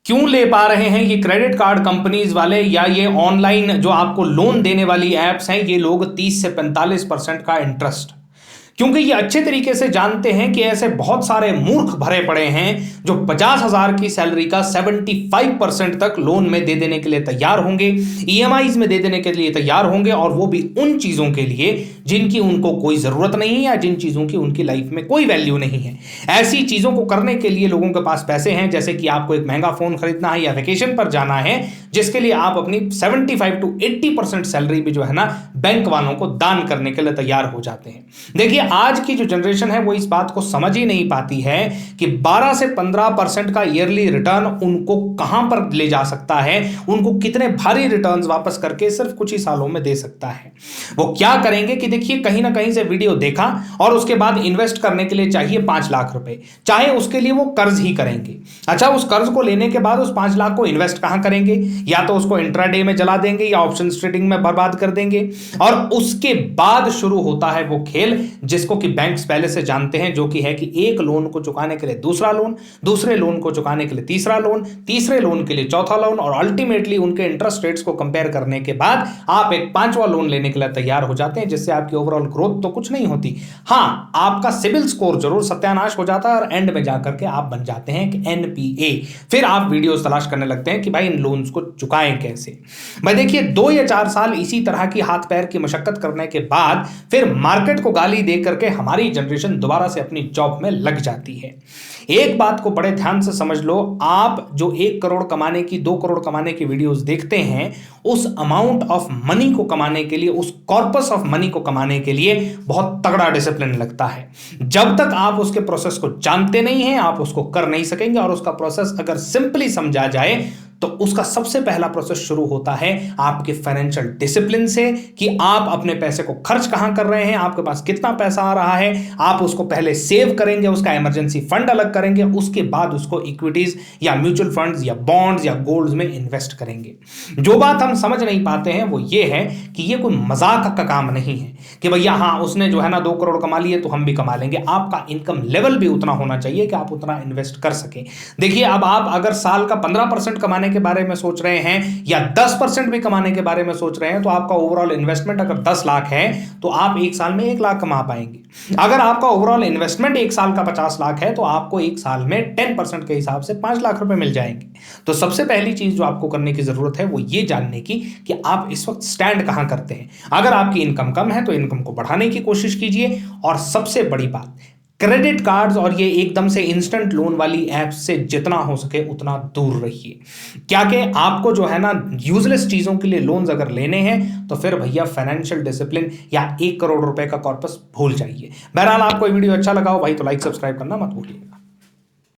क्यों ले पा रहे हैं ये क्रेडिट कार्ड कंपनीज वाले या ये ऑनलाइन जो आपको लोन देने वाली एप्स हैं, ये लोग 30 से 45% का इंटरेस्ट? क्योंकि ये अच्छे तरीके से जानते हैं कि ऐसे बहुत सारे मूर्ख भरे पड़े हैं जो 50,000 की सैलरी का 75% तक लोन में दे देने के लिए तैयार होंगे, ईएमआईज में दे देने के लिए तैयार होंगे, और वो भी उन चीजों के लिए जिनकी उनको कोई जरूरत नहीं है या जिन चीजों की उनकी लाइफ में कोई वैल्यू नहीं है। ऐसी चीजों को करने के लिए लोगों के पास पैसे हैं, जैसे कि आपको एक महंगा फोन खरीदना है या वेकेशन पर जाना है, जिसके लिए आप अपनी 75 to 80% सैलरी भी जो है ना बैंक वालों को दान करने के लिए तैयार हो जाते हैं। देखिए, आज की जो जनरेशन है वो इस बात को समझ ही नहीं पाती है कि 12 से 15% का ईयरली रिटर्न उनको कहां पर ले जा सकता है, उनको कितने भारी रिटर्न्स वापस करके सिर्फ कुछ ही सालों में दे सकता है। वो क्या करेंगे कि देखिए, कहीं ना कहीं से वीडियो देखा और उसके बाद इन्वेस्ट करने के लिए चाहिए 5 लाख रुपए, चाहे उसके लिए वो कर्ज ही करेंगे। अच्छा, उस कर्ज को लेने के बाद उस 5 लाख को इन्वेस्ट कहां करेंगे? या तो उसको इंट्राडे में जला देंगे या ऑप्शन ट्रेडिंग में बर्बाद कर देंगे। और उसके बाद शुरू होता है वो खेल जिसको कि बैंक्स पहले से जानते हैं, जो कि है कि एक लोन को चुकाने के लिए दूसरा लोन, दूसरे लोन को चुकाने के लिए तीसरा लोन, तीसरे लोन के लिए चौथा लोन, और अल्टीमेटली उनके इंटरेस्ट रेट्स को कंपेयर करने के बाद आप एक 5वां लोन लेने के लिए तैयार हो जाते हैं, जिससे आपकी ओवरऑल ग्रोथ तो कुछ नहीं होती। हाँ, आपका सिविल स्कोर जरूर सत्यानाश हो जाता है और एंड में जाकर के आप बन जाते हैं एक एनपीए। फिर आप वीडियोस तलाश करने लगते हैं कि भाई इन लोन्स को चुकाएं कैसे। भाई देखिए, 2 या 4 साल इसी तरह की हाथ पैर की मशक्कत करने के बाद फिर मार्केट को गाली दे करके हमारी जनरेशन दोबारा से अपनी जॉब में लग जाती है। एक बात को बड़े ध्यान से समझ लो, आप जो 1 करोड़ कमाने की, 2 करोड़ कमाने की वीडियोस देखते हैं, उस अमाउंट ऑफ मनी को कमाने के लिए, उस कॉर्पस ऑफ मनी को कमाने के लिए बहुत तगड़ा डिसिप्लिन लगता है। जब तक आप उसके प्रोसेस को जानते नहीं हैं, आप उसको कर नहीं सकेंगे। और उसका प्रोसेस अगर सिंपली समझा जाए तो उसका सबसे पहला प्रोसेस शुरू होता है आपके फाइनेंशियल डिसिप्लिन से, कि आप अपने पैसे को खर्च कहां कर रहे हैं, आपके पास कितना पैसा आ रहा है। आप उसको पहले सेव करेंगे, उसका इमरजेंसी फंड अलग करेंगे, उसके बाद उसको इक्विटीज या म्यूचुअल फंड्स या बॉन्ड्स या गोल्ड्स में इन्वेस्ट करेंगे। जो बात हम समझ नहीं पाते हैं वो ये है कि ये कोई मजाक का काम नहीं है कि भैया हाँ उसने जो है ना 2 करोड़ कमा लिए तो हम भी कमा लेंगे। आपका इनकम लेवल भी उतना होना चाहिए कि आप उतना इन्वेस्ट कर सकें। देखिए, अब आप अगर साल का 15% कमाने के बारे में सोच रहे हैं या 10% भी कमाने के बारे में सोच रहे हैं, तो आपका ओवरऑल इन्वेस्टमेंट अगर 10 लाख है तो आप एक साल में 1 लाख कमा पाएंगे। अगर आपका ओवरऑल इन्वेस्टमेंट एक साल का 50 लाख है तो आपको एक साल में 10% के हिसाब से 5 लाख रुपए मिल जाएंगे। तो सबसे पहली चीज जो आपको करने की जरूरत है वो ये जानने की कि आप इस वक्त स्टैंड कहां करते हैं। अगर आपकी इनकम कम है तो इनकम को बढ़ाने की कोशिश कीजिए। और सबसे बड़ी बात, क्रेडिट कार्ड्स और ये एकदम से इंस्टेंट लोन वाली एप्स से जितना हो सके उतना दूर रहिए। क्या कि आपको जो है ना यूजलेस चीजों के लिए लोन्स अगर लेने हैं तो फिर भैया फाइनेंशियल डिसिप्लिन या 1 करोड़ रुपए का कॉर्पस भूल जाइए। बहरहाल, आपको वीडियो अच्छा लगा हो भाई तो लाइक सब्सक्राइब करना मत भूलिएगा।